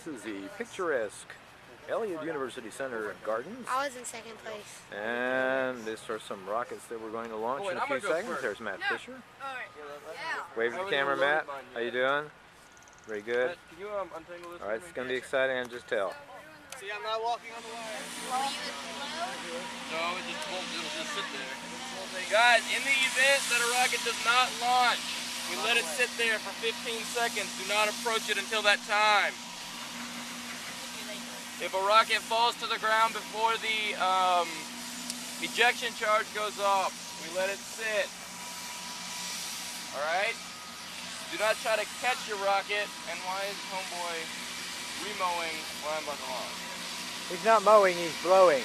This is the picturesque Elliott University Center Gardens. I was in second place. And these are some rockets that we're going to launch in a few seconds. There's Matt Fisher. Wave to the camera, Matt. How you doing? Very good. Can you untangle this? Alright, it's going to be exciting, and just tell. See, I'm not walking on the wire. No, it'll just sit there. Guys, in the event that a rocket does not launch, we let it sit there for 15 seconds. Do not approach it until that time. If a rocket falls to the ground before the ejection charge goes off, we let it sit. Alright? Do not try to catch your rocket. And why is homeboy remowing while I'm about to launch? He's not mowing, he's blowing.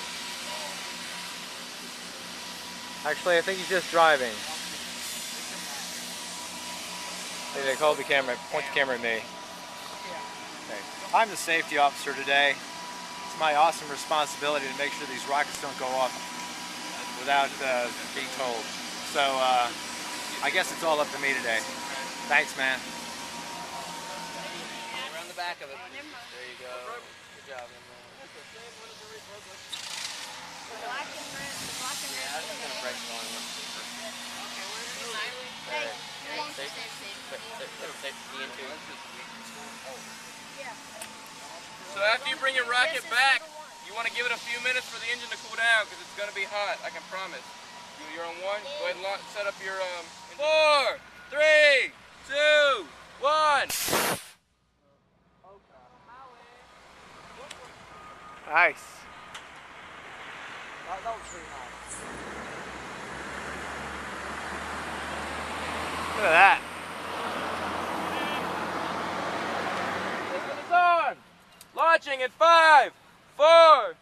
Actually, I think he's just driving. Hey, they called the camera, point the camera at me. Okay. I'm the safety officer today. It's my awesome responsibility to make sure these rockets don't go off without being told. So I guess it's all up to me today. Thanks, man. Around the back of it. There you go. Good job. So after you bring your rocket back, you want to give it a few minutes for the engine to cool down because it's going to be hot, I can promise. You're on one, go ahead and set up your 4, 3, 2, 1. Nice. That was pretty nice. Look at that. It's on. Launching in 5, 4,